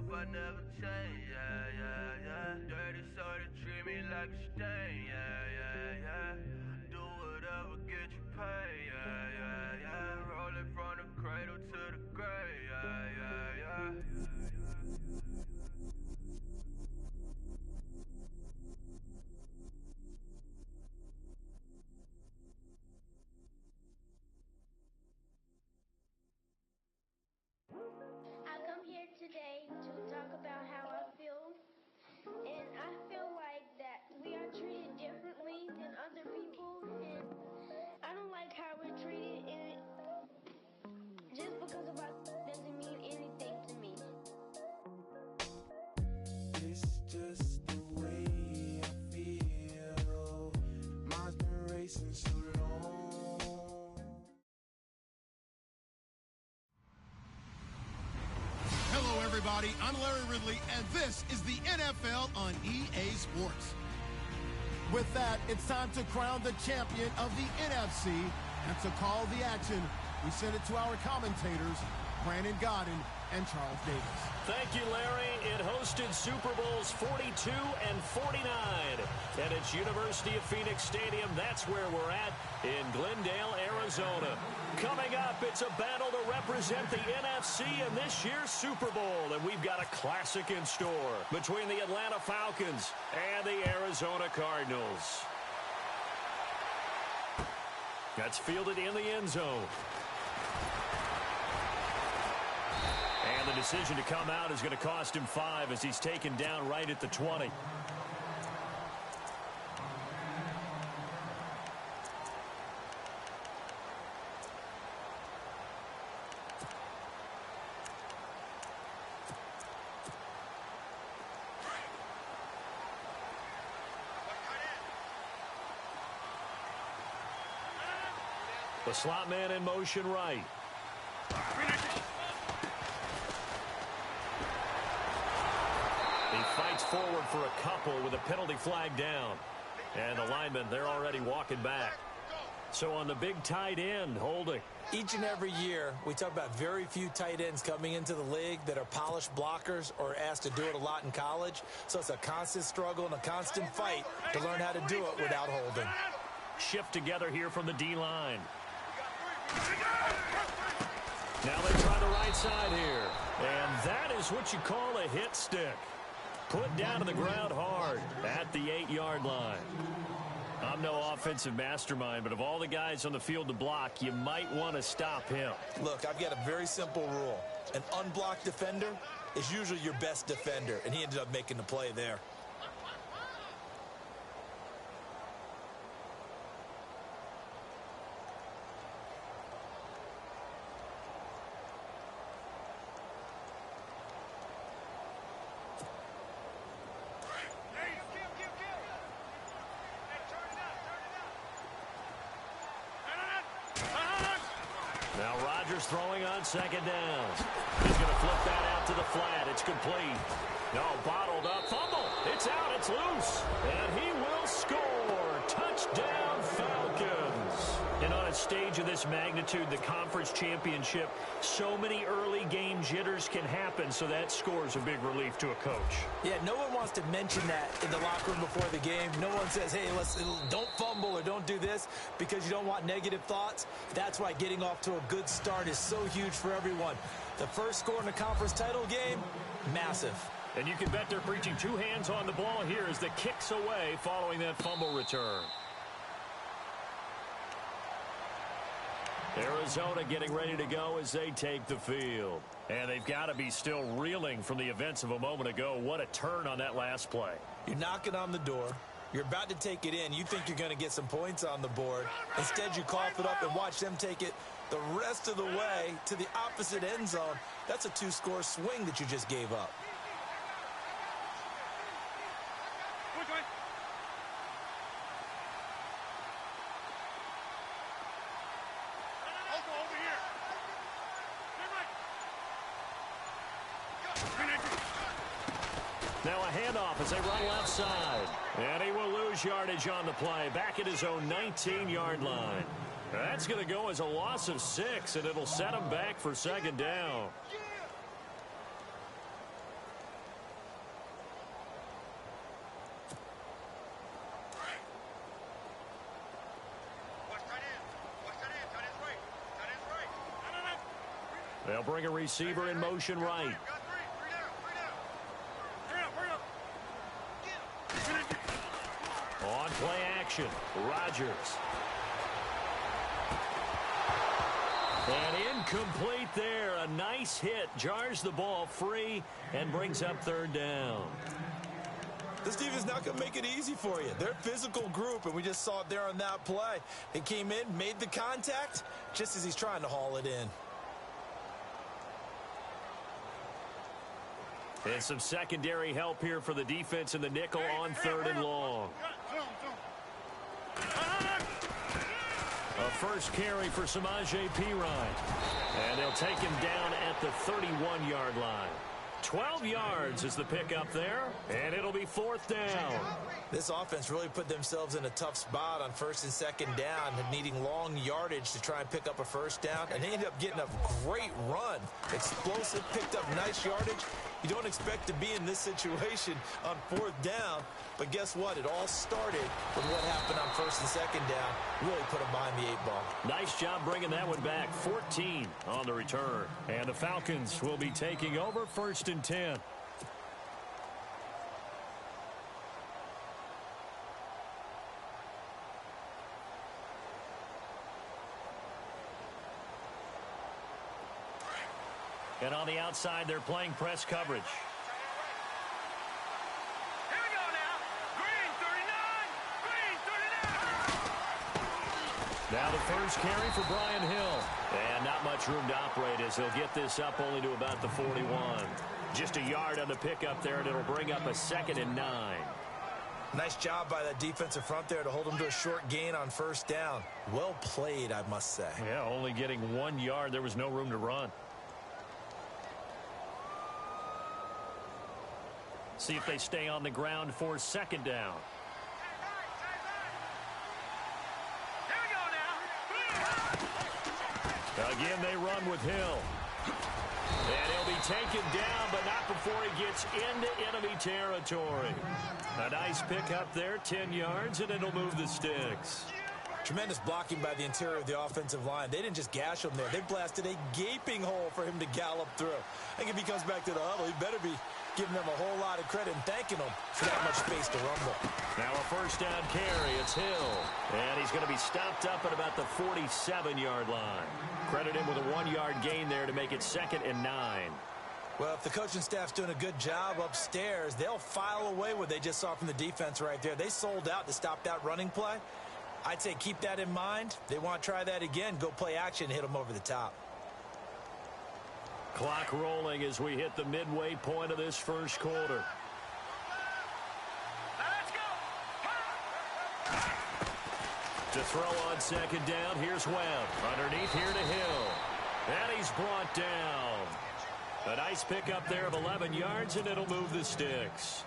myself, I never change, yeah, yeah, yeah. Dirty soul that treat me like a stain, yeah, yeah, yeah. Do whatever, get you paid, yeah, yeah, yeah. Rolling from the cradle to the grave, yeah, yeah, yeah. I come here today to talk about how I feel, and I feel like that we are treated differently than other people, and I don't like how we're treated, and just because of our doesn't mean anything to me. It's just the way I feel. Mine's been racing so long. Hello, everybody. I'm Larry Ridley, and this is the NFL on EA Sports. With that, it's time to crown the champion of the NFC, and to call the action, we send it to our commentators, Brandon Godden and Charles Davis. Thank you, Larry. It hosted Super Bowls 42 and 49. And it's University of Phoenix Stadium. That's where we're at in Glendale, Arizona. Coming up, it's a battle to represent the NFC in this year's Super Bowl. And we've got a classic in store between the Atlanta Falcons and the Arizona Cardinals. That's fielded in the end zone. And the decision to come out is going to cost him 5 as he's taken down right at the 20. The slot man in motion right. He fights forward for a couple with a penalty flag down. And the linemen, they're already walking back. So on the big tight end, holding. Each and every year, we talk about very few tight ends coming into the league that are polished blockers or asked to do it a lot in college. So it's a constant struggle and a constant fight to learn how to do it without holding. Shift together here from the D-line. Now they try the right side here. And that is what you call a hit stick. Put down to the ground hard at the 8-yard line. I'm no offensive mastermind, but of all the guys on the field to block, you might want to stop him. Look, I've got a very simple rule. An unblocked defender is usually your best defender, and he ended up making the play there. Now Rodgers throwing on second down. He's going to flip that out to the flat. It's complete. No, bottled up. Fumble. It's out. It's loose. And he will score. Touchdown, Falcons. And on a stage of this magnitude, the conference championship, so many early game jitters can happen, so that score's a big relief to a coach. Yeah, no one wants to mention that in the locker room before the game. No one says, hey, don't fumble or don't do this because you don't want negative thoughts. That's why getting off to a good start is so huge for everyone. The first score in the conference title game, massive. And you can bet they're preaching 2 hands on the ball here as the kick's away following that fumble return. Arizona getting ready to go as they take the field. And they've got to be still reeling from the events of a moment ago. What a turn on that last play. You're knocking on the door. You're about to take it in. You think you're going to get some points on the board. Instead, you cough it up and watch them take it the rest of the way to the opposite end zone. That's a 2-score swing that you just gave up. Now a handoff as they run left side. And he will lose yardage on the play. Back at his own 19-yard line. That's going to go as a loss of 6, and it'll set him back for second down. They'll bring a receiver in motion right. On play action, Rodgers. And incomplete there. A nice hit. Jars the ball free and brings up third down. This defense is not going to make it easy for you. They're a physical group, and we just saw it there on that play. They came in, made the contact, just as he's trying to haul it in. And some secondary help here for the defense in the nickel on third and long. A first carry for Samaje Perine. And they'll take him down at the 31-yard line. 12 yards is the pickup there, and it'll be fourth down. This offense really put themselves in a tough spot on first and second down, needing long yardage to try and pick up a first down, and they ended up getting a great run. Explosive, picked up nice yardage. You don't expect to be in this situation on fourth down, but guess what? It all started with what happened on first and second down. Really put them behind the 8-ball. Nice job bringing that one back. 14 on the return. And the Falcons will be taking over first and 10. And on the outside, they're playing press coverage. Here we go now. Green 39. Green 39. Now the first carry for Brian Hill. And not much room to operate as he'll get this up only to about the 41. Just a yard on the pickup there, and it'll bring up a 2nd and 9. Nice job by that defensive front there to hold them to a short gain on first down. Well played, I must say. Yeah, only getting 1 yard. There was no room to run. See if they stay on the ground for second down. Here we go now. Again, they run with Hill. And he'll be taken down, but not before he gets into enemy territory. A nice pickup there, 10 yards, and it'll move the sticks. Tremendous blocking by the interior of the offensive line. They didn't just gash him there. They blasted a gaping hole for him to gallop through. I think if he comes back to the huddle, he better be giving them a whole lot of credit and thanking them for that much space to rumble. Now a first down carry. It's Hill. And he's going to be stopped up at about the 47-yard line. Credit him with a 1-yard gain there to make it 2nd and 9. Well, if the coaching staff's doing a good job upstairs, they'll file away what they just saw from the defense right there. They sold out to stop that running play. I'd say keep that in mind. They want to try that again. Go play action and hit them over the top. Clock rolling as we hit the midway point of this first quarter. Let's go. To throw on second down, here's Webb. Underneath here to Hill. And he's brought down. A nice pickup there of 11 yards, and it'll move the sticks.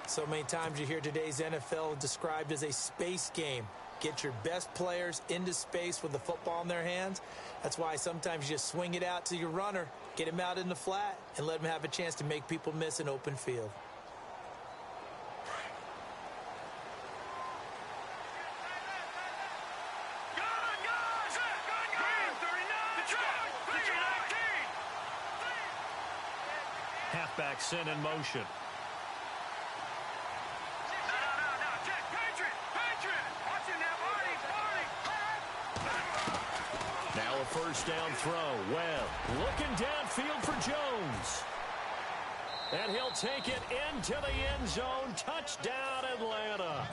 So many times you hear today's NFL described as a space game. Get your best players into space with the football in their hands. That's why sometimes you just swing it out to your runner, get him out in the flat, and let him have a chance to make people miss an open field. Halfback sent in motion. Now a first down throw. Webb looking downfield for Jones. And he'll take it into the end zone. Touchdown, Atlanta.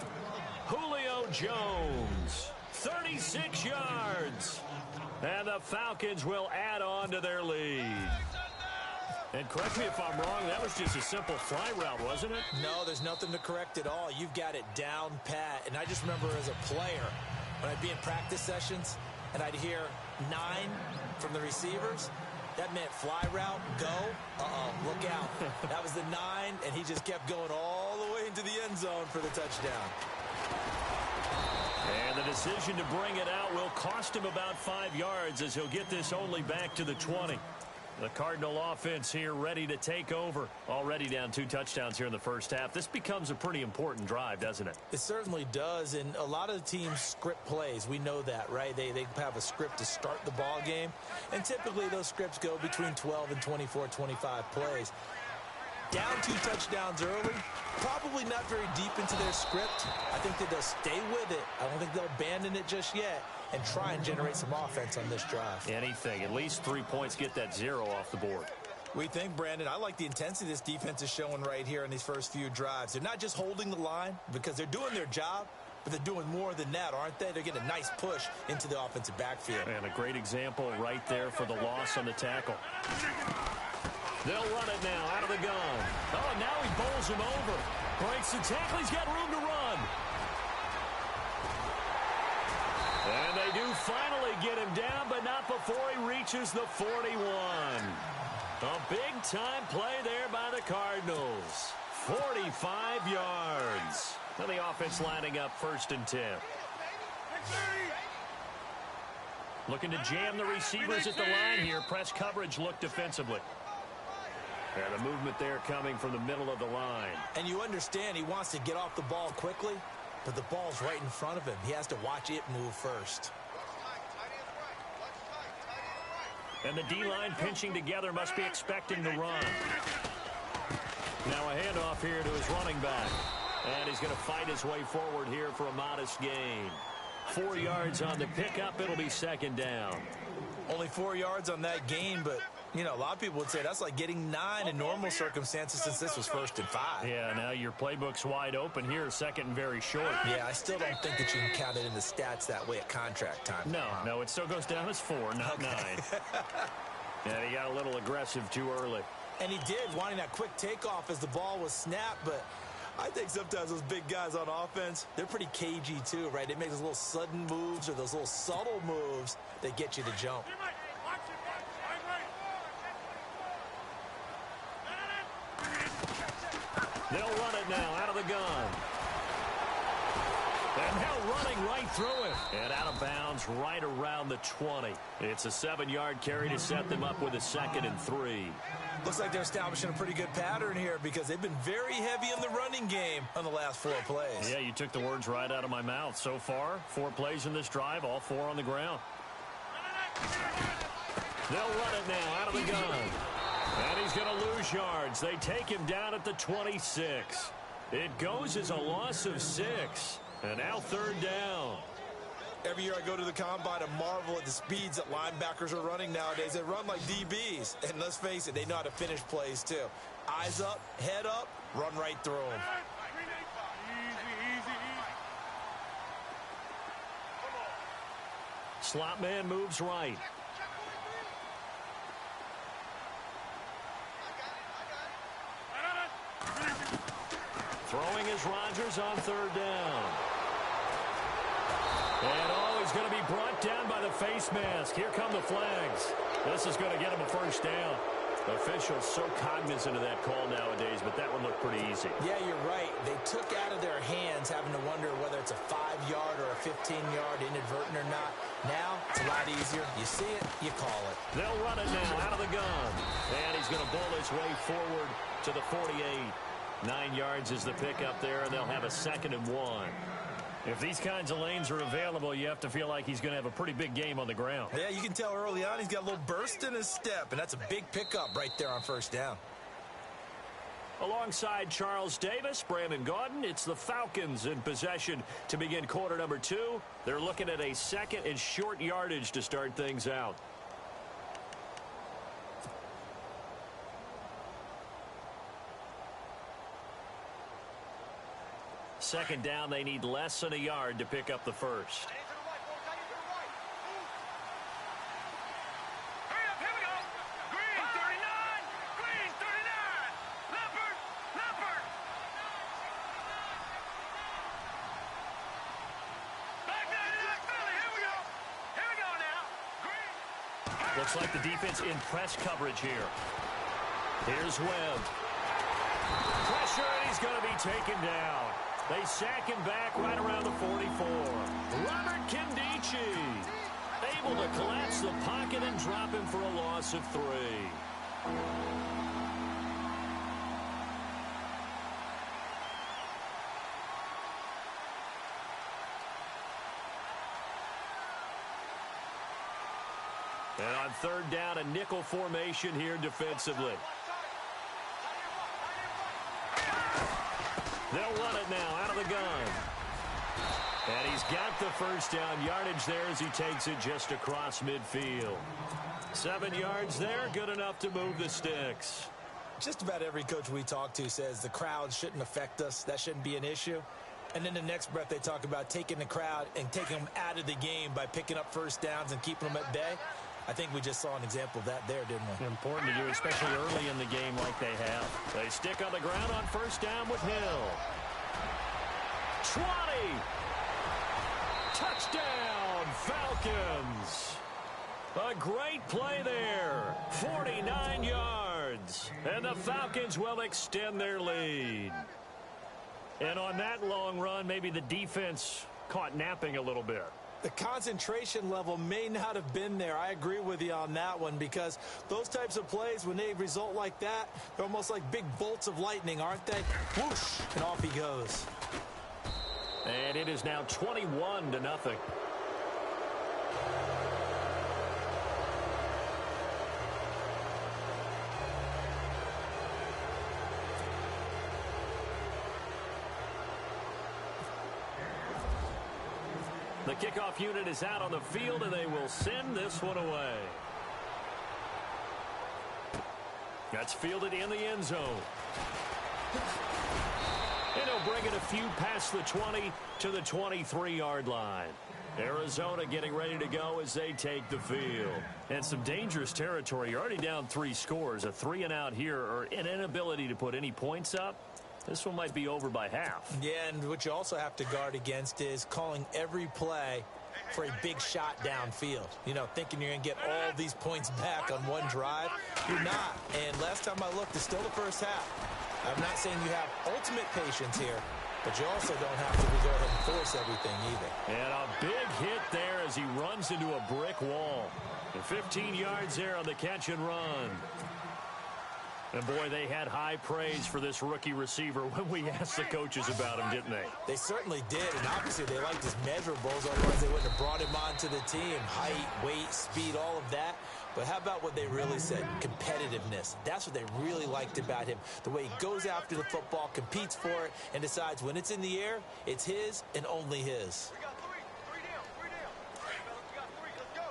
Julio Jones, 36 yards. And the Falcons will add on to their lead. And correct me if I'm wrong, that was just a simple fly route, wasn't it? No, there's nothing to correct at all. You've got it down pat. And I just remember as a player, when I'd be in practice sessions, and I'd hear 9 from the receivers, that meant fly route, go, look out. That was the 9, and he just kept going all the way into the end zone for the touchdown. And the decision to bring it out will cost him about 5 yards as he'll get this only back to the 20. The Cardinal offense here ready to take over. Already down 2 touchdowns here in the first half. This becomes a pretty important drive, doesn't it? It certainly does, and a lot of the teams script plays. We know that, right? They have a script to start the ball game, and typically those scripts go between 12 and 24, 25 plays. Down 2 touchdowns early, probably not very deep into their script. I think that they'll stay with it. I don't think they'll abandon it just yet and try and generate some offense on this drive. Anything. At least 3 points, get that 0 off the board. We think, Brandon, I like the intensity this defense is showing right here in these first few drives. They're not just holding the line because they're doing their job, but they're doing more than that, aren't they? They're getting a nice push into the offensive backfield. And a great example right there for the loss on the tackle. They'll run it now out of the gun. Oh, now he bowls him over. Breaks the tackle. He's got room to run. And they do finally get him down, but not before he reaches the 41. A big-time play there by the Cardinals. 45 yards. Now the offense lining up 1st and 10. Looking to jam the receivers at the line here. Press coverage look defensively. And a movement there coming from the middle of the line. And you understand he wants to get off the ball quickly, but the ball's right in front of him. He has to watch it move first. And the D-line pinching together, must be expecting to run. Now a handoff here to his running back. And he's going to fight his way forward here for a modest gain. 4 yards on the pickup. It'll be 2nd down. Only 4 yards on that gain, but, you know, a lot of people would say that's like getting 9 in normal circumstances since this was 1st and 5. Yeah, now your playbook's wide open here, 2nd and very short. Yeah, I still don't think that you can count it in the stats that way at contract time. No, it still goes down as 4, not 9. And he got a little aggressive too early. And he did, wanting that quick takeoff as the ball was snapped, but I think sometimes those big guys on offense, they're pretty cagey too, right? They make those little sudden moves or those little subtle moves that get you to jump. They'll run it now out of the gun. And now running right through it. And out of bounds right around the 20. It's a 7-yard carry to set them up with a 2nd and 3. Looks like they're establishing a pretty good pattern here because they've been very heavy in the running game on the last 4 plays. Yeah, you took the words right out of my mouth. So far, 4 plays in this drive, all 4 on the ground. They'll run it now out of the gun. And he's going to lose yards. They take him down at the 26. It goes as a loss of 6. And now 3rd down. Every year I go to the combine and marvel at the speeds that linebackers are running nowadays. They run like DBs. And let's face it, they know how to finish plays too. Eyes up, head up, run right through them. Slot man moves right. Throwing is Rodgers on 3rd down. And he's going to be brought down by the face mask. Here come the flags. This is going to get him a 1st down. Officials so cognizant of that call nowadays, but that one looked pretty easy. Yeah, you're right. They took out of their hands having to wonder whether it's a 5-yard or a 15-yard inadvertent or not. Now, it's a lot easier. You see it, you call it. They'll run it now out of the gun. And he's going to bowl his way forward to the 48. 9 yards is the pickup there, and they'll have a 2nd and 1. If these kinds of lanes are available, you have to feel like he's going to have a pretty big game on the ground. Yeah, you can tell early on he's got a little burst in his step, and that's a big pickup right there on 1st down. Alongside Charles Davis, Brandon Gaudin, it's the Falcons in possession to begin quarter number 2. They're looking at a 2nd and short yardage to start things out. Second down, they need less than a yard to pick up the first. Looks like the defense in press coverage here. Here's Webb. Pressure, and he's going to be taken down. They sack him back right around the 44. Robert Kindici able to collapse the pocket and drop him for a loss of 3. And on third down, a nickel formation here defensively. They'll run it now out of the gun. And he's got the first down yardage there as he takes it just across midfield. 7 yards there, good enough to move the sticks. Just about every coach we talk to says the crowd shouldn't affect us. That shouldn't be an issue. And then the next breath they talk about taking the crowd and taking them out of the game by picking up first downs and keeping them at bay. I think we just saw an example of that there, didn't we? Important to do, especially early in the game like they have. They stick on the ground on first down with Hill. 20! Touchdown, Falcons! A great play there. 49 yards. And the Falcons will extend their lead. And on that long run, maybe the defense caught napping a little bit. The concentration level may not have been there. I agree with you on that one, because those types of plays, when they result like that, they're almost like big bolts of lightning, aren't they? Whoosh, and off he goes. And it is now 21-0. The kickoff unit is out on the field, and they will send this one away. That's fielded in the end zone. And he'll bring it a few past the 20 to the 23-yard line. Arizona getting ready to go as they take the field. And some dangerous territory. You're already down 3 scores. A 3-and-out here, or an inability to put any points up. This one might be over by half. Yeah, and what you also have to guard against is calling every play for a big shot downfield. You know, thinking you're going to get all these points back on one drive. You're not. And last time I looked, it's still the first half. I'm not saying you have ultimate patience here, but you also don't have to go ahead and force everything either. And a big hit there as he runs into a brick wall. And 15 yards there on the catch and run. And, boy, they had high praise for this rookie receiver when we asked the coaches about him, didn't they? They certainly did, and obviously they liked his measurables, otherwise they wouldn't have brought him onto the team. Height, weight, speed, all of that. But how about what they really said? Competitiveness. That's what they really liked about him. The way he goes after the football, competes for it, and decides when it's in the air, it's his and only his. We got three down. All right, fellas, we got 3. Let's go.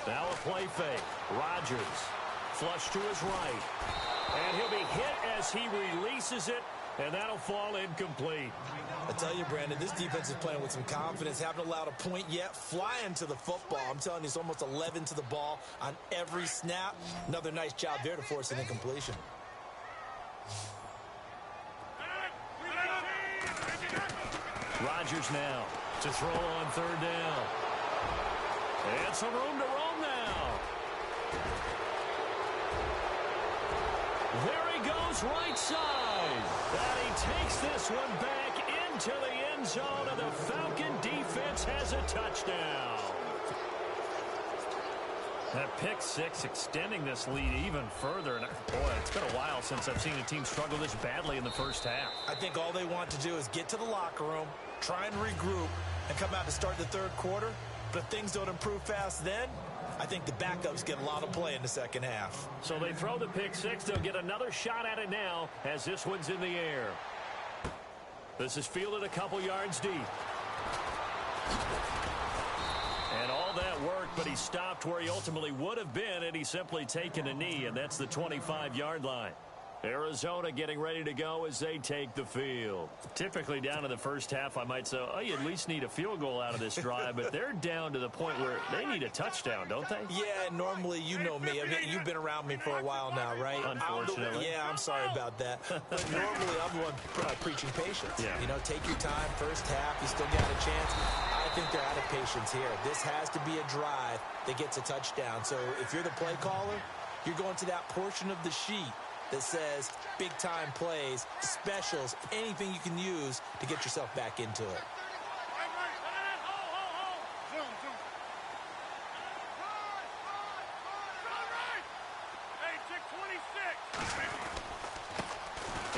Now a play fake. Rodgers flush to his right. And he'll be hit as he releases it, and that'll fall incomplete. I tell you, Brandon, this defense is playing with some confidence. Haven't allowed a point yet. Flying to the football. I'm telling you, it's almost 11 to the ball on every snap. Another nice job there to force an incompletion. Rodgers now to throw on third down. And some room to roam now. There he goes right side. And he takes this one back into the end zone, and the Falcon defense has a touchdown. That pick six extending this lead even further. And boy, it's been a while since I've seen a team struggle this badly in the first half. I think all they want to do is get to the locker room, try and regroup, and come out to start the third quarter. But if things don't improve fast then, I think the backups get a lot of play in the second half. So they throw the pick six. They'll get another shot at it now as this one's in the air. This is fielded a couple yards deep. And all that work, but he stopped where he ultimately would have been, and he's simply taken a knee, and that's the 25-yard line. Arizona getting ready to go as they take the field. Typically down in the first half, I might say, oh, you at least need a field goal out of this drive, but they're down to the point where they need a touchdown, don't they? Yeah, normally, you know me. I mean, you've been around me for a while now, right? Unfortunately. Yeah, I'm sorry about that. But normally, I'm the one preaching patience. Yeah. You know, take your time. First half, you still got a chance. I think they're out of patience here. This has to be a drive that gets a touchdown. So if you're the play caller, you're going to that portion of the sheet that says big-time plays, specials, anything you can use to get yourself back into it.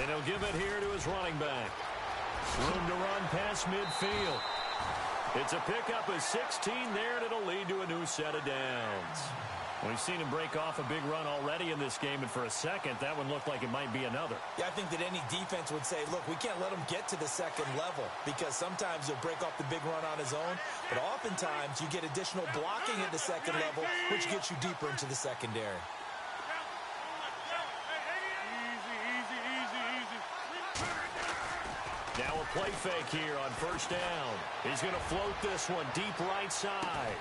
And he'll give it here to his running back. Room to run past midfield. It's a pickup of 16 there, and it'll lead to a new set of downs. We've seen him break off a big run already in this game, and for a second, that one looked like it might be another. Yeah, I think that any defense would say, look, we can't let him get to the second level, because sometimes he'll break off the big run on his own, but oftentimes you get additional blocking at the second level, which gets you deeper into the secondary. Now a play fake here on first down. He's going to float this one deep right side.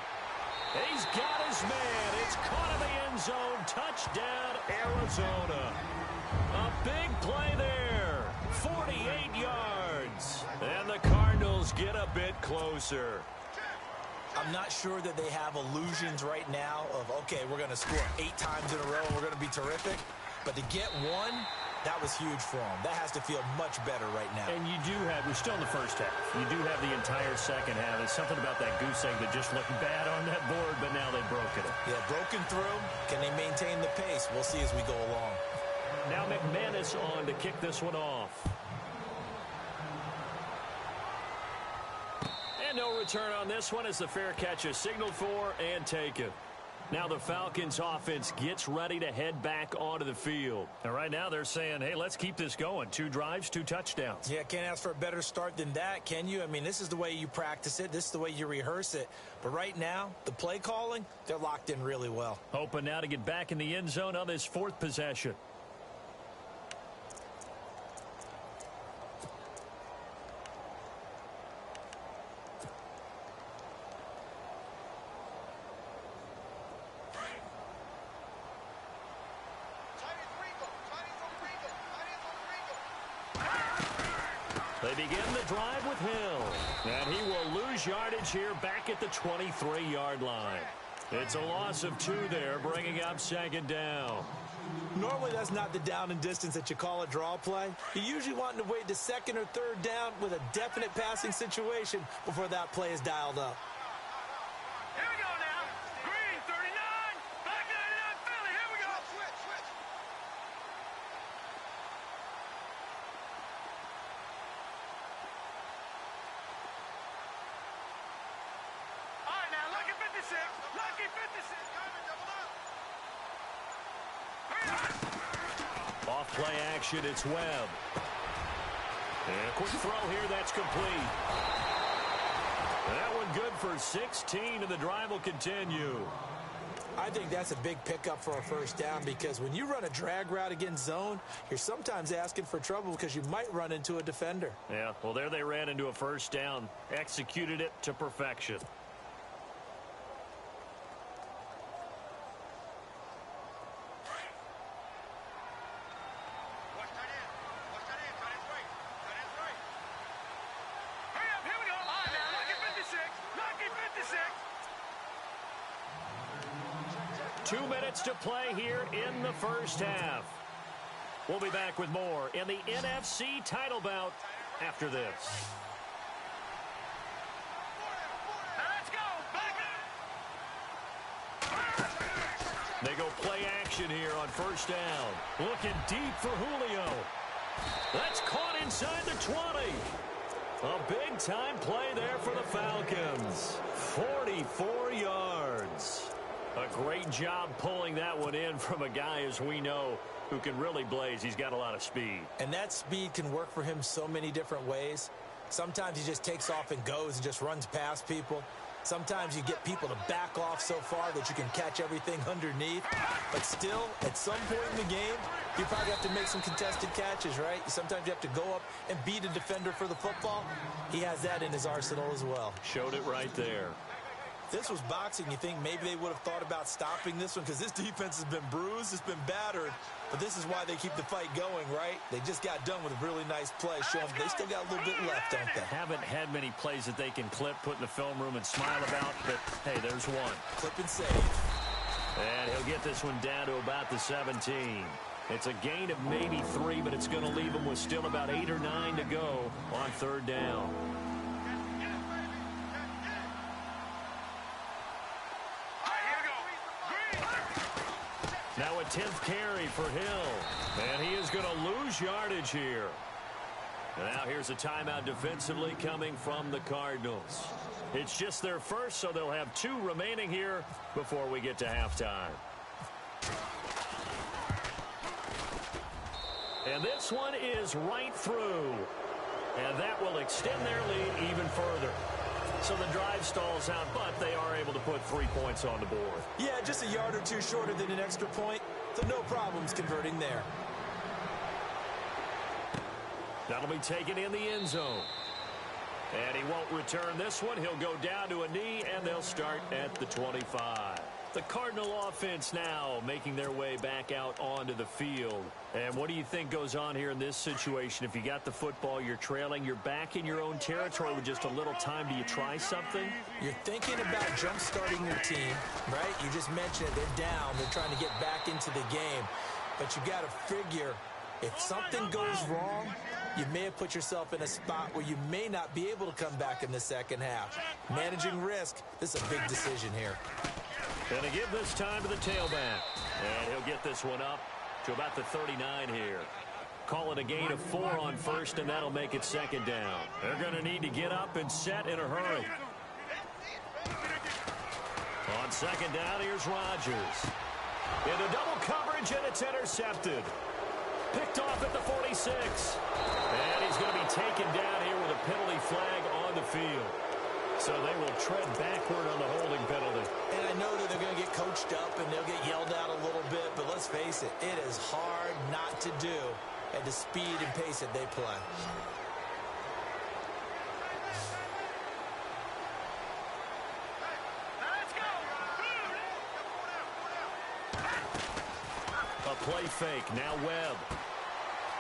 He's got his man. It's caught in the end zone. Touchdown, Arizona. A big play there. 48 yards. And the Cardinals get a bit closer. I'm not sure that they have illusions right now of, okay, we're going to score 8 times in a row and we're going to be terrific. But to get one, that was huge for them. That has to feel much better right now. And you do have, we're still in the first half. You do have the entire second half. There's something about that goose egg that just looked bad on that board, but now they've broken it. Yeah, broken through. Can they maintain the pace? We'll see as we go along. Now McManus on to kick this one off. And no return on this one as the fair catch is signaled for and taken. Now the Falcons offense gets ready to head back onto the field. And right now they're saying, hey, let's keep this going. 2 drives, 2 touchdowns. Yeah, can't ask for a better start than that, can you? I mean, this is the way you practice it. This is the way you rehearse it. But right now, the play calling, they're locked in really well. Hoping now to get back in the end zone on this 4th possession. They begin the drive with Hill. And he will lose yardage here back at the 23-yard line. It's a loss of 2 there, bringing up second down. Normally that's not the down and distance that you call a draw play. You usually want to wait to 2nd or 3rd down with a definite passing situation before that play is dialed up. Here we go now. Green, 39. Back 99, Philly. Here we go. Switch. All right, now, lucky 56. Lucky 56. Off play action, it's Webb. And a quick throw here, that's complete. That one good for 16, and the drive will continue. I think that's a big pickup for a first down because when you run a drag route against zone, you're sometimes asking for trouble because you might run into a defender. Yeah, well, there they ran into a first down, executed it to perfection. Here we go. All right, now, lucky 56. Lucky 56. 2 minutes to play here in the first half. We'll be back with more in the NFC title bout after this. Now let's go. Back up. They go play action here on first down. Looking deep for Julio. That's caught inside the 20. A big-time play there for the Falcons. 44 yards. A great job pulling that one in from a guy, as we know, who can really blaze. He's got a lot of speed. And that speed can work for him so many different ways. Sometimes he just takes off and goes and just runs past people. Sometimes you get people to back off so far that you can catch everything underneath. But still, at some point in the game, you probably have to make some contested catches, right? Sometimes you have to go up and beat a defender for the football. He has that in his arsenal as well. Showed it right there. If this was boxing, you think maybe they would have thought about stopping this one because this defense has been bruised, it's been battered. But this is why they keep the fight going, right? They just got done with a really nice play, showing they still got a little bit left, don't they? Haven't had many plays that they can clip, put in the film room, and smile about, but, hey, there's one. Clip and save. And he'll get this one down to about the 17. It's a gain of maybe 3, but it's going to leave him with still about 8 or 9 to go on third down. Now a 10th carry for Hill. And he is going to lose yardage here. And now here's a timeout defensively coming from the Cardinals. It's just their first, so they'll have 2 remaining here before we get to halftime. And this one is right through. And that will extend their lead even further. So the drive stalls out, but they are able to put 3 points on the board. Yeah, just a yard or 2 shorter than an extra point, so no problems converting there. That'll be taken in the end zone. And he won't return this one. He'll go down to a knee, and they'll start at the 25. The Cardinal offense now making their way back out onto the field. And what do you think goes on here in this situation? If you got the football, you're trailing, you're back in your own territory with just a little time. Do you try something? You're thinking about jump-starting your team, right? You just mentioned it. They're down. They're trying to get back into the game. But you got to figure if something goes wrong, you may have put yourself in a spot where you may not be able to come back in the second half. Managing risk, this is a big decision here. Going to give this time to the tailback. And he'll get this one up to about the 39 here. Call it a gain of 4 on first, and that'll make it second down. They're going to need to get up and set in a hurry. On second down, here's Rodgers. Into double coverage, and it's intercepted. Picked off at the 46. And he's going to be taken down here with a penalty flag on the field. So they will tread backward on the holding penalty. And I know that they're going to get coached up and they'll get yelled at a little bit, but let's face it, it is hard not to do at the speed and pace that they play. A play fake, now Webb.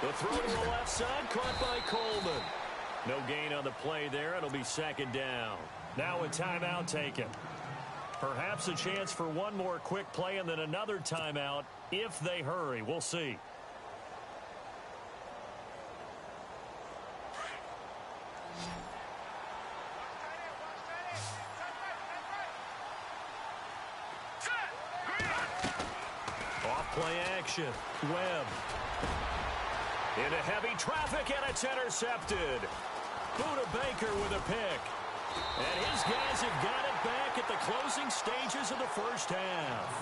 The throw to the left side, caught by Coleman. No gain on the play there. It'll be second down. Now a timeout taken. Perhaps a chance for one more quick play and then another timeout if they hurry. We'll see. Off play action. Webb. Into heavy traffic, and it's intercepted. Buda Baker with a pick. And his guys have got it back at the closing stages of the first half.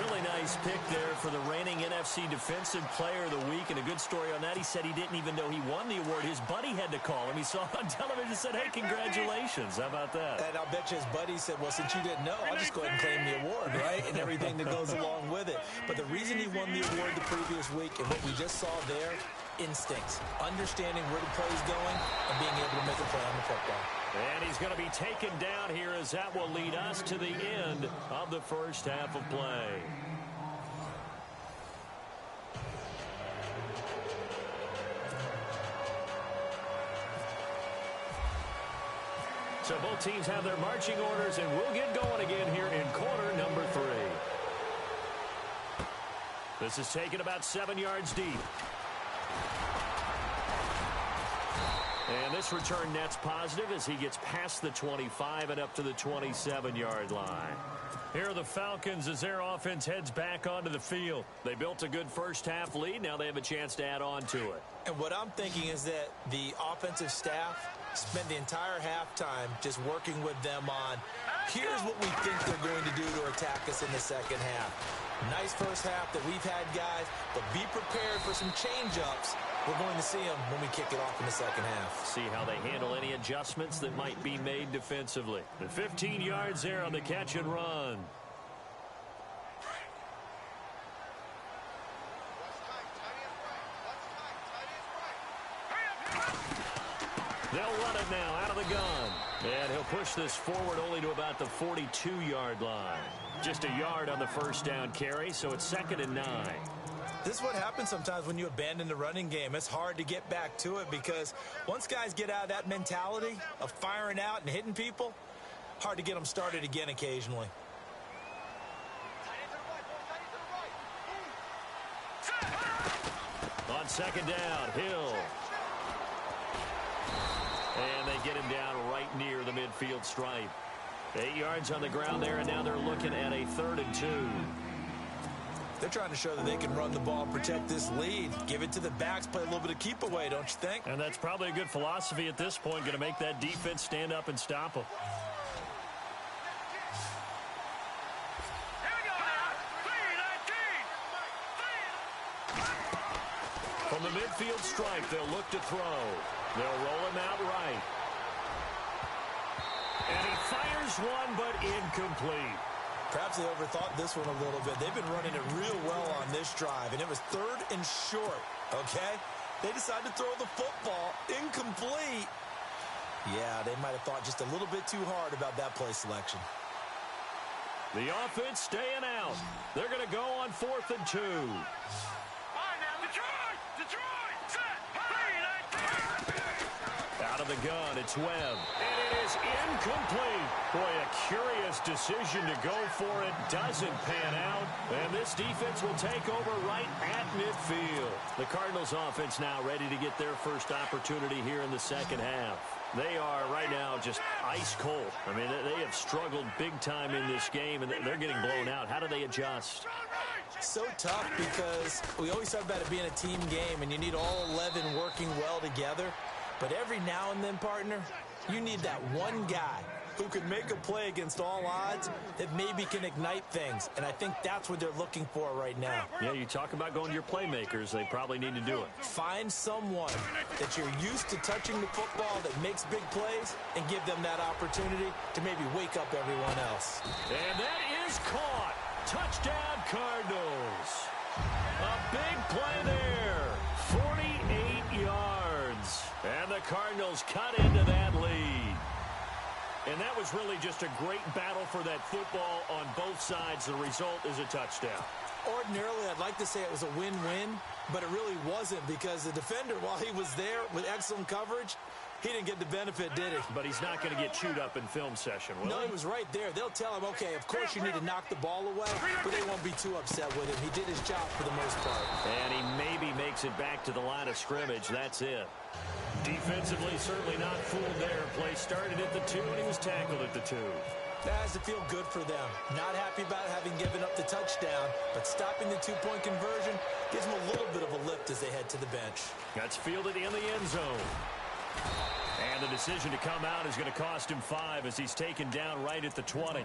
Really nice pick there for the reigning NFC Defensive Player of the Week. And a good story on that. He said he didn't even know he won the award. His buddy had to call him. He saw it on television and said, hey, congratulations. How about that? And I'll bet you his buddy said, well, since you didn't know, I'll just go ahead and claim the award, right? And everything that goes along with it. But the reason he won the award the previous week and what we just saw there, instincts, understanding where the play is going and being able to make a play on the football. And he's going to be taken down here as that will lead us to the end of the first half of play. So both teams have their marching orders, and we'll get going again here in quarter number 3. This is taken about 7 yards deep. And this return net's positive as he gets past the 25 and up to the 27-yard line. Here are the Falcons as their offense heads back onto the field. They built a good first-half lead. Now they have a chance to add on to it. And what I'm thinking is that the offensive staff spent the entire halftime just working with them on, here's what we think they're going to do to attack us in the second half. Nice first half that we've had, guys, but be prepared for some change-ups. We're going to see them when we kick it off in the second half. See how they handle any adjustments that might be made defensively. The 15 yards there on the catch and run. They'll run it now out of the gun. And he'll push this forward only to about the 42-yard line. Just a yard on the first down carry, so it's 2nd and 9. This is what happens sometimes when you abandon the running game. It's hard to get back to it because once guys get out of that mentality of firing out and hitting people, hard to get them started again occasionally. on second down. Hill. And they get him down right near the midfield stripe. 8 yards on the ground there, and now they're looking at a 3rd and 2. They're trying to show that they can run the ball, protect this lead, give it to the backs, play a little bit of keep away, don't you think? And that's probably a good philosophy at this point, going to make that defense stand up and stop them. From the midfield stripe, they'll look to throw. They'll roll him out right. And he fires one, but incomplete. Perhaps they overthought this one a little bit. They've been running it real well on this drive, and it was 3rd and short, okay? They decided to throw the football incomplete. Yeah, they might have thought just a little bit too hard about that play selection. The offense staying out. They're going to go on 4th and 2. Out of the gun, it's Webb. And it is incomplete. Boy, a curious decision to go for it. Doesn't pan out. And this defense will take over right at midfield. The Cardinals offense now ready to get their first opportunity here in the second half. They are right now just ice cold. I mean, they have struggled big time in this game, and they're getting blown out. How do they adjust? So tough because we always talk about it being a team game, and you need all 11 working well together. But every now and then, partner, you need that one guy who can make a play against all odds that maybe can ignite things. And I think that's what they're looking for right now. Yeah, you talk about going to your playmakers. They probably need to do it. Find someone that you're used to touching the football that makes big plays and give them that opportunity to maybe wake up everyone else. And that is caught. Touchdown, Cardinals. A big play there. 48 yards. And the Cardinals cut into that lead. And that was really just a great battle for that football on both sides. The result is a touchdown. Ordinarily, I'd like to say it was a win-win, but it really wasn't because the defender, while he was there with excellent coverage, he didn't get the benefit, did he? But he's not going to get chewed up in film session, will No, he? he was right there. They'll tell him, okay, of course you need to knock the ball away, but they won't be too upset with him. He did his job for the most part. And he maybe makes it back to the line of scrimmage. That's it. Defensively, certainly not fooled there. Play started at the 2, and he was tackled at the 2. That has to feel good for them. Not happy about having given up the touchdown, but stopping the 2-point conversion gives them a little bit of a lift as they head to the bench. That's fielded in the end zone. And the decision to come out is going to cost him 5 as he's taken down right at the 20.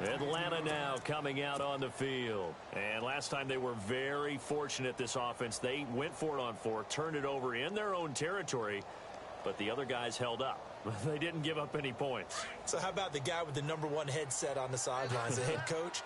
Atlanta now coming out on the field. And last time they were very fortunate, this offense. They went for it on 4, turned it over in their own territory, but the other guys held up. They didn't give up any points. So how about the guy with the #1 headset on the sidelines, the head coach?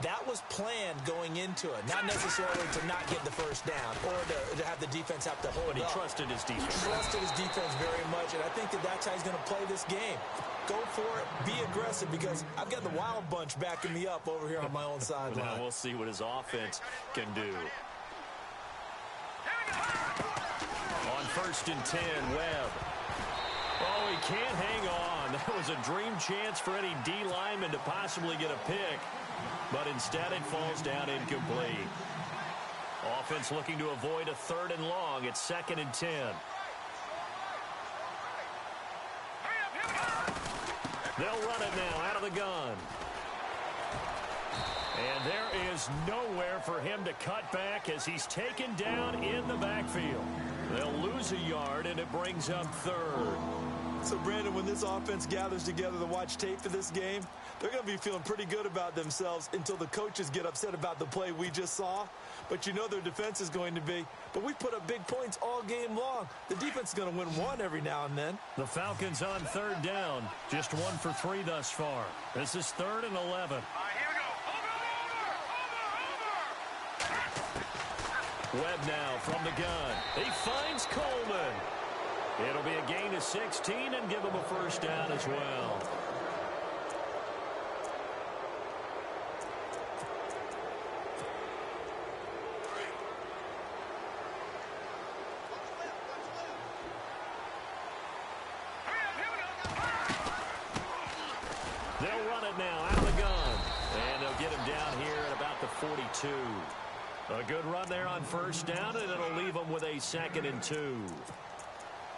That was planned going into it, not necessarily to not get the first down or to have the defense have to hold But he up. trusted his defense. He trusted his defense very much, and I think that's how he's going to play this game. Go for it, be aggressive, because I've got the wild bunch backing me up over here on my own sideline. Now we'll see what his offense can do. On 1st and 10, Webb. Oh, he can't hang on. That was a dream chance for any D lineman to possibly get a pick. But instead it falls down incomplete. Offense looking to avoid a 3rd and long. It's 2nd and 10. They'll run it now out of the gun. And there is nowhere for him to cut back as he's taken down in the backfield. They'll lose a yard, and it brings up 3rd. So, Brandon, when this offense gathers together to watch tape for this game, they're going to be feeling pretty good about themselves until the coaches get upset about the play we just saw. But you know their defense is going to be. But we put up big points all game long. The defense is going to win one every now and then. The Falcons on 3rd down. Just 1 for 3 thus far. This is 3rd and 11. Webb now from the gun. He finds Coleman. It'll be a gain of 16 and give him a first down as well. They'll run it now out of the gun. And they'll get him down here at about the 42. A good run there on first down, and it'll leave them with a 2nd and 2.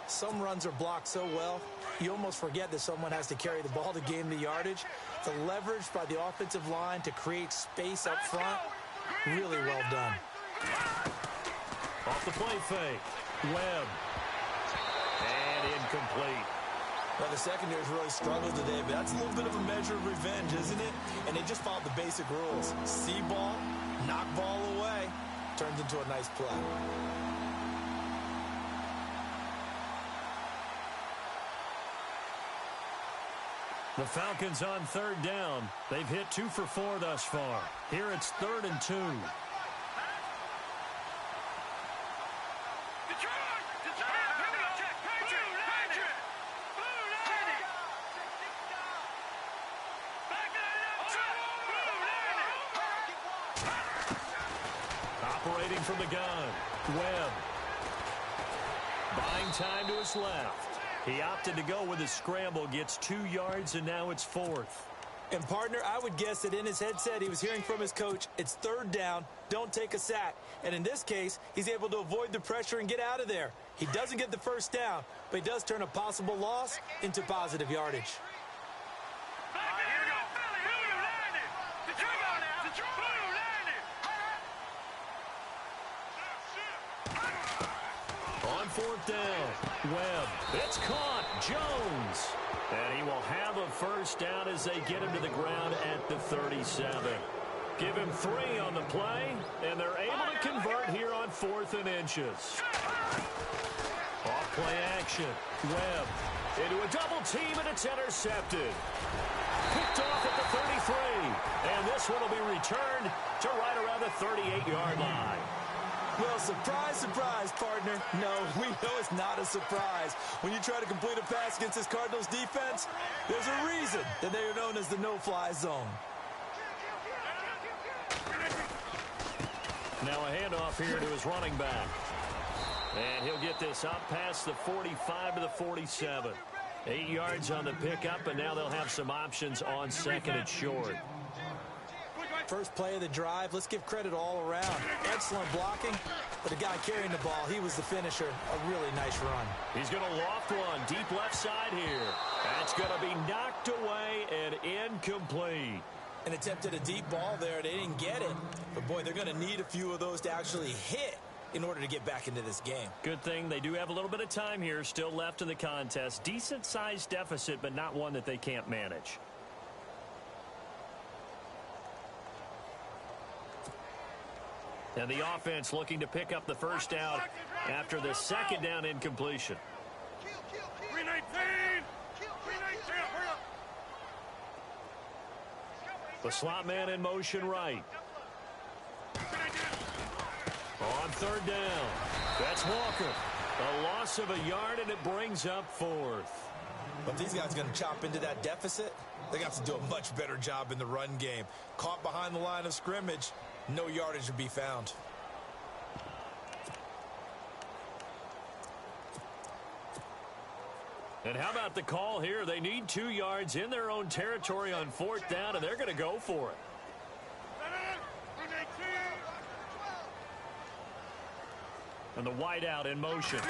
Some runs are blocked so well, you almost forget that someone has to carry the ball to gain the yardage. The leverage by the offensive line to create space up front, really well done. Off the play fake, Webb. And incomplete. Well, the secondary's really struggled today, but that's a little bit of a measure of revenge, isn't it? And they just followed the basic rules. See ball, knock ball away, turns into a nice play. The Falcons on 3rd down. They've hit 2 for 4 thus far. Here it's 3rd and 2. Operating from the gun, Webb. Buying time to his left. He opted to go with a scramble, gets 2 yards, and now it's 4th. And, partner, I would guess that in his headset he was hearing from his coach, it's 3rd down, don't take a sack. And in this case, he's able to avoid the pressure and get out of there. He doesn't get the first down, but he does turn a possible loss into positive yardage. On 4th down, Webb. It's caught, Jones. And he will have a first down as they get him to the ground at the 37. Give him 3 on the play, and they're able to convert here on 4th and inches. Off play action, Webb into a double team, and it's intercepted. Picked off at the 33, and this one will be returned to right around the 38-yard line. Well, surprise, surprise, partner. No, we know it's not a surprise. When you try to complete a pass against this Cardinals defense, there's a reason that they are known as the no-fly zone. Now a handoff here to his running back. And he'll get this up past the 45 to the 47. 8 yards on the pickup, and now they'll have some options on 2nd and short. First play of the drive, let's give credit all around. Excellent blocking, but the guy carrying the ball, he was the finisher. A really nice run. He's going to loft one deep left side here. That's going to be knocked away and incomplete. And attempted a deep ball there. They didn't get it. But, boy, they're going to need a few of those to actually hit in order to get back into this game. Good thing they do have a little bit of time here still left in the contest. Decent-sized deficit, but not one that they can't manage. And the offense looking to pick up the first down after the 2nd down incompletion. The slot man in motion right. On 3rd down, that's Walker. A loss of a yard, and it brings up 4th. But these guys are going to chop into that deficit. They got to do a much better job in the run game. Caught behind the line of scrimmage, no yardage to be found. And how about the call here? They need 2 yards in their own territory on 4th down, and they're going to go for it. And the wideout in motion.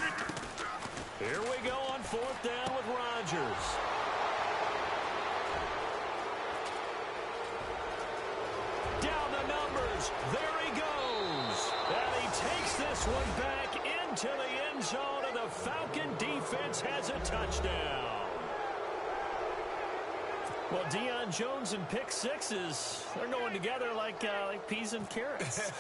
Here we go on 4th down with Rodgers. Down the numbers. There he goes. And he takes this one back into the end zone, and the Falcon defense has a touchdown. Well, Deion Jones and pick sixes, they're going together like peas and carrots.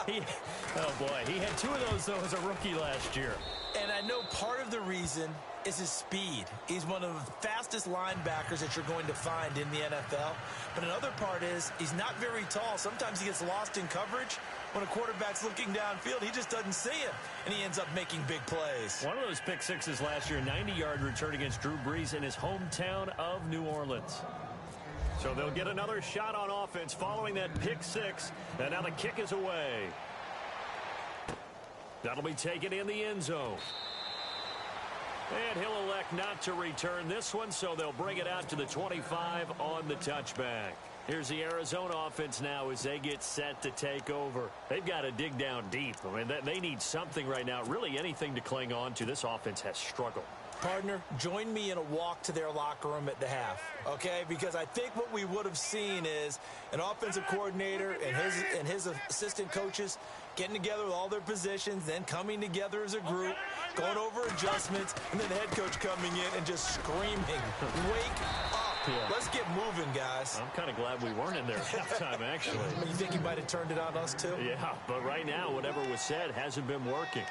Oh, boy. He had 2 of those, though, as a rookie last year. And I know part of the reason is his speed. He's one of the fastest linebackers that you're going to find in the NFL. But another part is he's not very tall. Sometimes he gets lost in coverage. When a quarterback's looking downfield, he just doesn't see him, and he ends up making big plays. One of those pick sixes last year, 90-yard return against Drew Brees in his hometown of New Orleans. So they'll get another shot on offense following that pick six, and now the kick is away. That'll be taken in the end zone. And he'll elect not to return this one, so they'll bring it out to the 25 on the touchback. Here's the Arizona offense now as they get set to take over. They've got to dig down deep. I mean, they need something right now, really anything to cling on to. This offense has struggled. Partner, join me in a walk to their locker room at the half, okay? Because I think what we would have seen is an offensive coordinator and his assistant coaches getting together with all their positions, then coming together as a group, going over adjustments, and then the head coach coming in and just screaming, wake up. Yeah. Let's get moving, guys. I'm kind of glad we weren't in there at halftime, actually. You think he might have turned it on us, too? Yeah, but right now, whatever was said hasn't been working.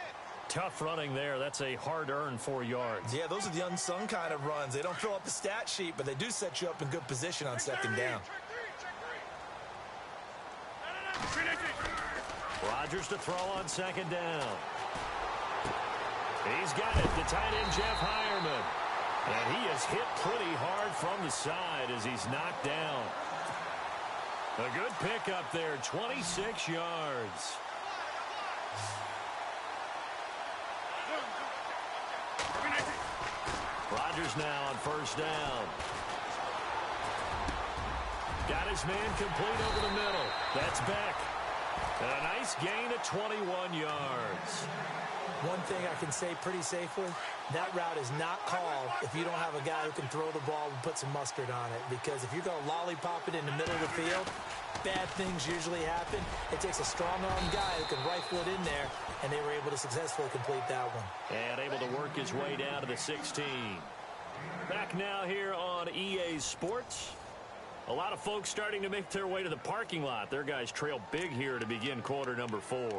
Tough running there. That's a hard-earned 4 yards. Yeah, those are the unsung kind of runs. They don't fill up the stat sheet, but they do set you up in good position on second down. Rodgers to throw on second down. He's got it. The tight end, Jeff Heuerman. And he is hit pretty hard from the side as he's knocked down. A good pickup there, 26 yards. Rodgers now on first down. Got his man complete over the middle. That's Beck. And a nice gain of 21 yards. One thing I can say pretty safely, that route is not called if you don't have a guy who can throw the ball and put some mustard on it. Because if you're going to lollipop it in the middle of the field, bad things usually happen. It takes a strong-arm guy who can rifle it in there, and they were able to successfully complete that one. And able to work his way down to the 16. Back now here on EA Sports. A lot of folks starting to make their way to the parking lot. Their guys trail big here to begin quarter number 4.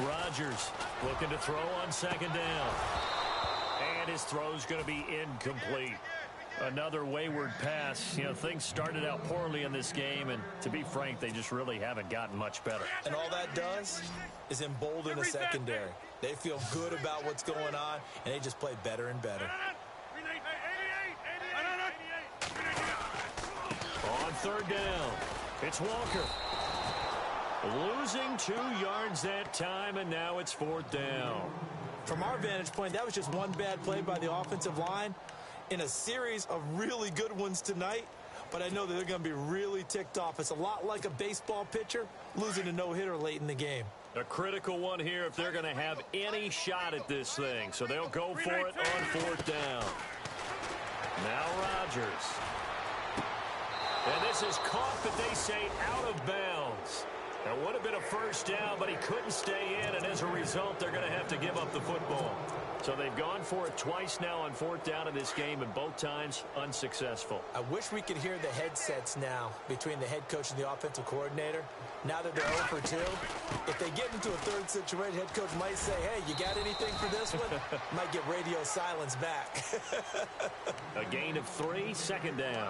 Rodgers looking to throw on second down. And his throw's going to be incomplete. Another wayward pass. You know, things started out poorly in this game, and to be frank, they just really haven't gotten much better. And all that does is embolden the secondary. They feel good about what's going on, and they just play better and better. On third down, it's Walker. Losing 2 yards that time, and now it's fourth down. From our vantage point, that was just one bad play by the offensive line in a series of really good ones tonight, but I know that they're going to be really ticked off. It's a lot like a baseball pitcher losing a no-hitter late in the game. A critical one here if they're going to have any shot at this thing, so they'll go for it on fourth down. Now Rodgers. And this is caught, but they say out of bounds. That would have been a first down, but he couldn't stay in, and as a result, they're going to have to give up the football. So they've gone for it twice now on fourth down in this game, and both times unsuccessful. I wish we could hear the headsets now between the head coach and the offensive coordinator. Now that they're 0 for 2, if they get into a third situation, head coach might say, hey, you got anything for this one? Might get radio silence back. A gain of 3, second down.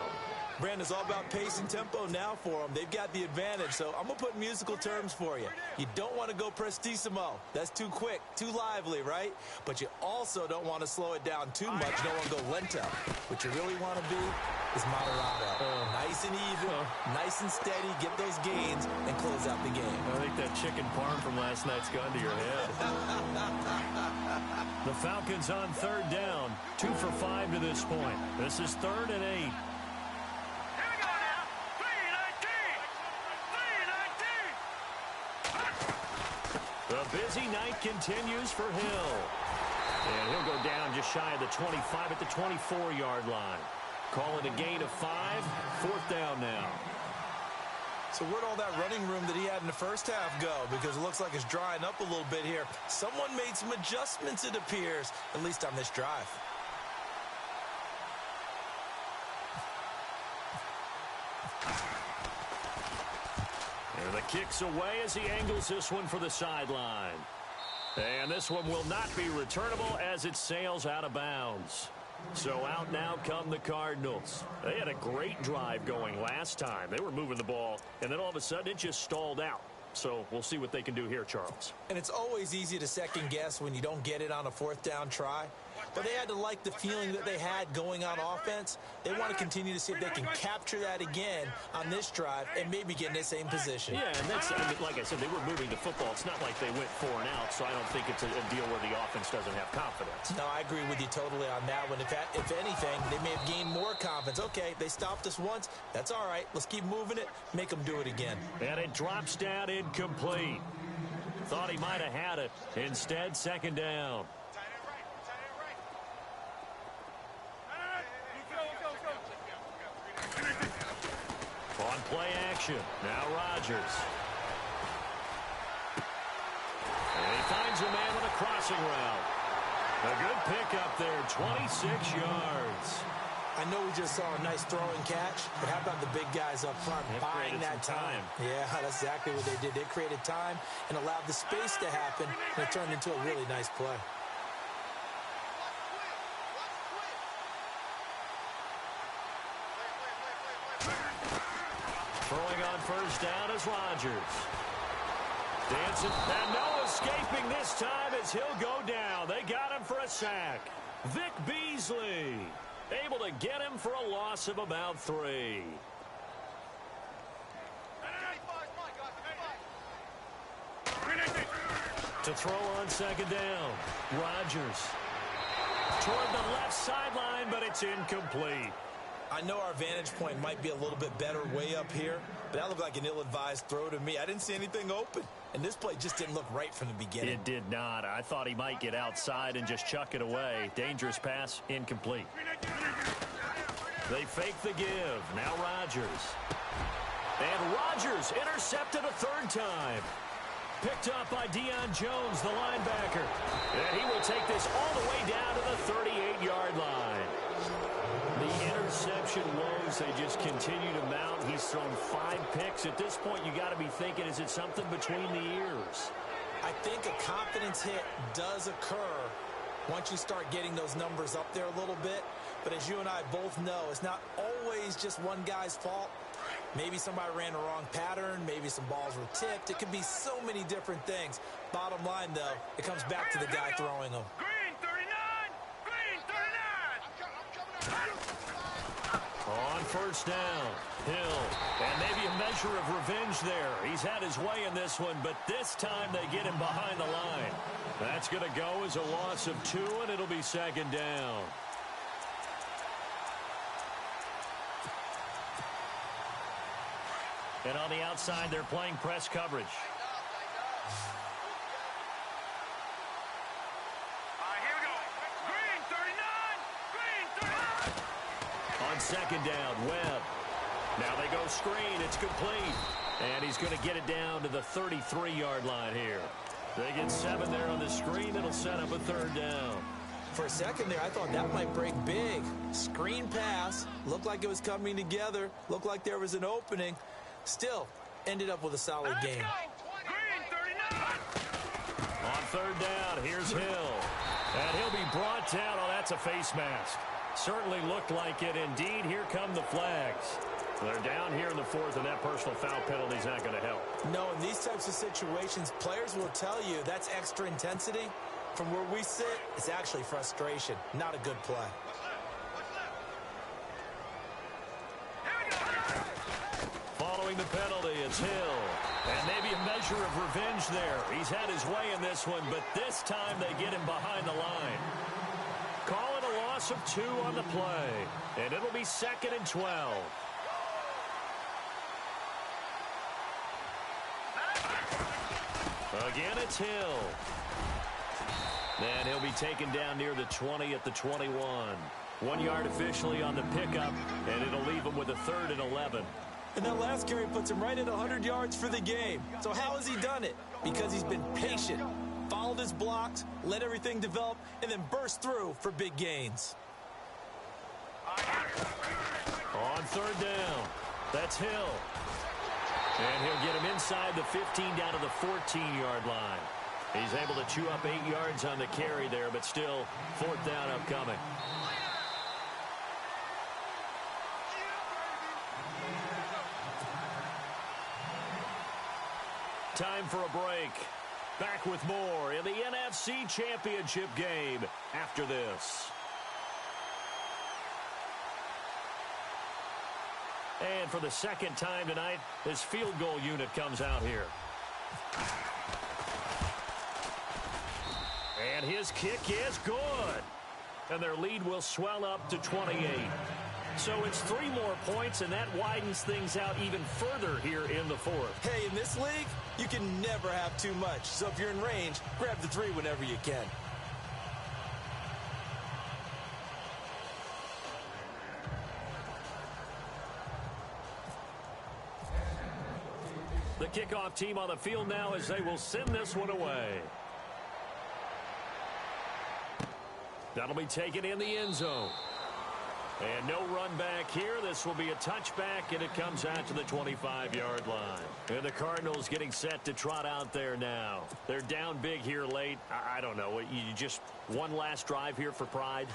Brandon, it's all about pace and tempo now for them. They've got the advantage, so I'm going to put musical terms for you. You don't want to go prestissimo. That's too quick, too lively, right? But you also don't want to slow it down too much. You don't want to go lento. What you really want to be is moderato. Nice and even, nice and steady, get those gains, and close out the game. I think that chicken parm from last night's gone to your head. The Falcons on third down, 2 for 5 to this point. This is 3rd and 8. The busy night continues for Hill. And he'll go down just shy of the 25 at the 24-yard line. Call it a gain of 5, fourth down now. So where'd all that running room that he had in the first half go? Because it looks like it's drying up a little bit here. Someone made some adjustments, it appears, at least on this drive. And the kick's away as he angles this one for the sideline. And this one will not be returnable as it sails out of bounds. So out now come the Cardinals. They had a great drive going last time. They were moving the ball, and then all of a sudden it just stalled out. So we'll see what they can do here, Charles. And it's always easy to second guess when you don't get it on a fourth down try. but they had to like the feeling that they had going on offense. They want to continue to see if they can capture that again on this drive and maybe get in the same position. Yeah, and that's, I mean, like I said, they were moving the football. It's not like they went 4 and out, so I don't think it's a deal where the offense doesn't have confidence. No, I agree with you totally on that one. If anything, they may have gained more confidence. Okay, they stopped us once. That's all right. Let's keep moving it. Make them do it again. And it drops down incomplete. Thought he might have had it. Instead, second down. On play action. Now Rodgers. And he finds a man on a crossing route. A good pickup there, 26 yards. I know we just saw a nice throwing catch, but how about the big guys up front buying that time? Yeah, that's exactly what they did. They created time and allowed the space to happen, and it turned into a really nice play. Throwing on first down is Rodgers. Dancing, and no escaping this time as he'll go down. They got him for a sack. Vic Beasley able to get him for a loss of about 3. To throw on second down, Rodgers toward the left sideline, but it's incomplete. I know our vantage point might be a little bit better way up here, but that looked like an ill-advised throw to me. I didn't see anything open, and this play just didn't look right from the beginning. It did not. I thought he might get outside and just chuck it away. Dangerous pass, incomplete. They fake the give. Now Rodgers. And Rodgers intercepted a 3rd time. Picked up by Deion Jones, the linebacker. And he will take this all the way down to the 38-yard line. The interception woes, they just continue to mount. He's thrown 5 picks. At this point, you got to be thinking, is it something between the ears? I think a confidence hit does occur once you start getting those numbers up there a little bit. But as you and I both know, it's not always just one guy's fault. Maybe somebody ran the wrong pattern. Maybe some balls were tipped. It could be so many different things. Bottom line, though, it comes back to the guy throwing them. Green 39! Green 39! On first down, Hill. And maybe a measure of revenge there. He's had his way in this one, but this time they get him behind the line. That's going to go as a loss of 2, and it'll be second down. And on the outside, they're playing press coverage. Here we go. Green 39! Green 39! On second down, Webb. Now they go screen. It's complete. And he's going to get it down to the 33-yard line here. They get 7 there on the screen. It'll set up a 3rd down. For a second there, I thought that might break big. Screen pass. Looked like it was coming together. Looked like there was an opening. Still, ended up with a solid game. Green 39! On 3rd down, here's Hill. And he'll be brought down. Oh, that's a face mask. Certainly looked like it. Indeed, here come the flags. They're down here in the 4th, and that personal foul penalty is not going to help. No, in these types of situations, players will tell you that's extra intensity. From where we sit, it's actually frustration, not a good play. Following the penalty, it's Hill. And maybe a measure of revenge there. He's had his way in this one, but this time they get him behind the line. Call it a loss of 2 on the play. And it'll be 2nd and 12. Again, it's Hill. And he'll be taken down near the 20 at the 21. 1 yard officially on the pickup, and it'll leave him with a 3rd and 11. And that last carry puts him right at 100 yards for the game. So how has he done it? Because he's been patient, followed his blocks, let everything develop, and then burst through for big gains. On 3rd down, that's Hill. And he'll get him inside the 15 down to the 14-yard line. He's able to chew up 8 yards on the carry there, but still 4th down upcoming. Time for a break. Back with more in the NFC Championship game after this. And for the second time tonight, his field goal unit comes out here. And his kick is good. And their lead will swell up to 28. So it's 3 more points, and that widens things out even further here in the fourth. Hey, in this league, you can never have too much. So if you're in range, grab the 3 whenever you can. The kickoff team on the field now as they will send this one away. That'll be taken in the end zone. And no run back here. This will be a touchback, and it comes out to the 25-yard line. And the Cardinals getting set to trot out there now. They're down big here late. I don't know. You just one last drive here for pride?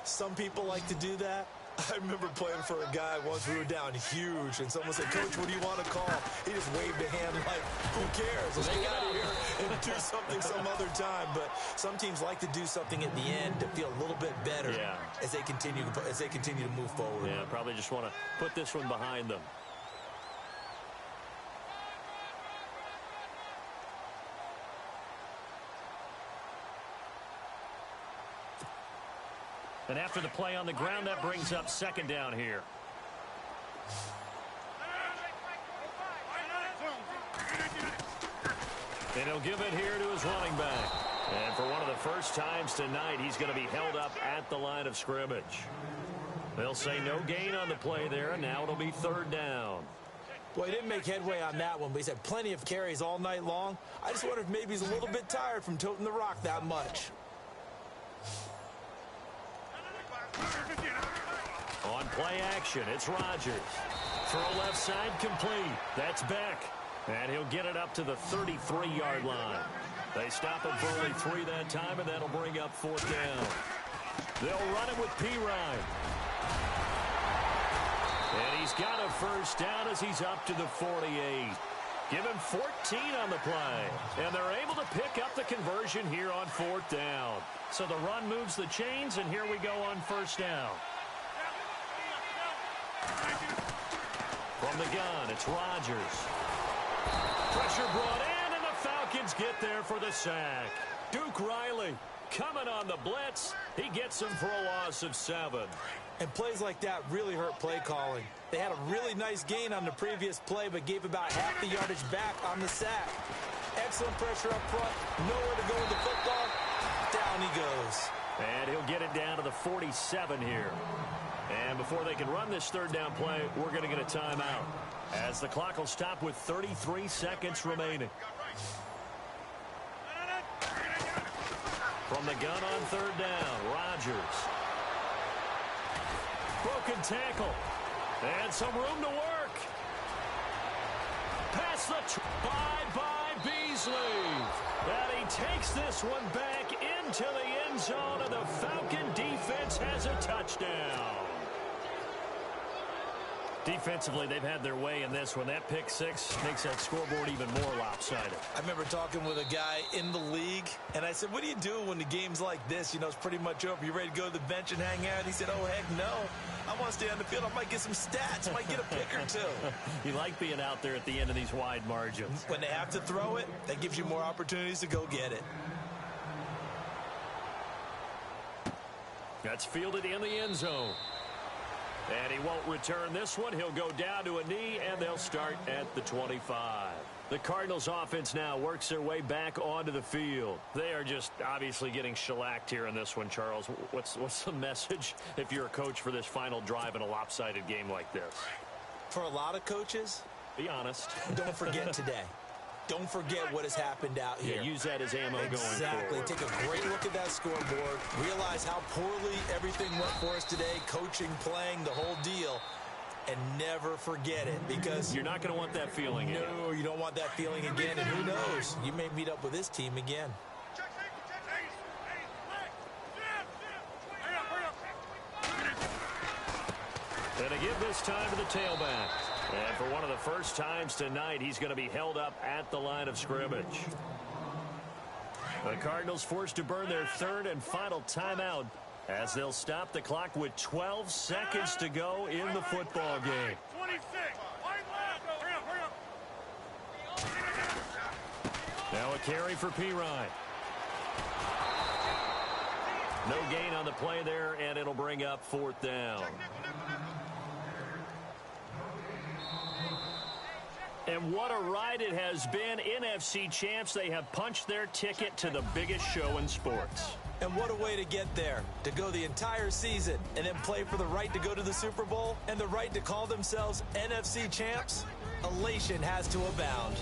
Some people like to do that. I remember playing for a guy once. We were down huge, and someone said, "Coach, what do you want to call?" He just waved a hand like, "Who cares? Let's get out of here and do something some other time." But some teams like to do something at the end to feel a little bit better as they continue to move forward. Yeah, probably just want to put this one behind them. And after the play on the ground, that brings up second down here. And he'll give it here to his running back. And for one of the first times tonight, he's going to be held up at the line of scrimmage. They'll say no gain on the play there, and now it'll be third down. Well, he didn't make headway on that one, but he's had plenty of carries all night long. I just wonder if maybe he's a little bit tired from toting the rock that much. On play action, it's Rodgers. Throw left side complete. That's Beck. And he'll get it up to the 33-yard line. They stop him for only 3 that time, and that'll bring up fourth down. They'll run it with P-Ryan. And he's got a first down as he's up to the 48. Give him 14 on the play. And they're able to pick up the conversion here on fourth down. So the run moves the chains, and here we go on first down. From the gun, it's Rodgers. Pressure brought in, and the Falcons get there for the sack. Duke Riley coming on the blitz. He gets him for a loss of 7. And plays like that really hurt play calling. They had a really nice gain on the previous play, but gave about half the yardage back on the sack. Excellent pressure up front. Nowhere to go with the football. Down he goes. And he'll get it down to the 47 here. And before they can run this third down play, we're going to get a timeout, as the clock will stop with 33 seconds remaining. From the gun on third down, Rodgers. Broken tackle. And some room to work. Pass the by Beasley. And he takes this one back into the end zone, and the Falcon defense has a touchdown. Defensively, they've had their way in this one. That pick six makes that scoreboard even more lopsided. I remember talking with a guy in the league, and I said, "What do you do when the game's like this? You know, it's pretty much over. You ready to go to the bench and hang out?" And he said, "Oh, heck no. I want to stay on the field. I might get some stats. Might get a pick or two." You like being out there at the end of these wide margins. When they have to throw it, that gives you more opportunities to go get it. That's fielded in the end zone. And he won't return this one. He'll go down to a knee, and they'll start at the 25. The Cardinals offense now works their way back onto the field. They are just obviously getting shellacked here in this one, Charles. What's the message if you're a coach for this final drive in a lopsided game like this? For a lot of coaches, be honest. Don't forget today. Don't forget what has happened out here. Yeah, use that as ammo going forward. Exactly. Take a great look at that scoreboard. Realize how poorly everything went for us today. Coaching, playing, the whole deal. And never forget it, because you're not going to want that feeling again. No, you don't want that feeling again. And who knows? You may meet up with this team again. And to give this time to the tailback. And for one of the first times tonight, he's going to be held up at the line of scrimmage. The Cardinals forced to burn their third and final timeout as they'll stop the clock with 12 seconds to go in the football game. 26. Hurry up. Now a carry for Pirine. No gain on the play there, and it'll bring up fourth down. And what a ride it has been. NFC champs, they have punched their ticket to the biggest show in sports. And what a way to get there, to go the entire season and then play for the right to go to the Super Bowl and the right to call themselves NFC champs. Elation has to abound.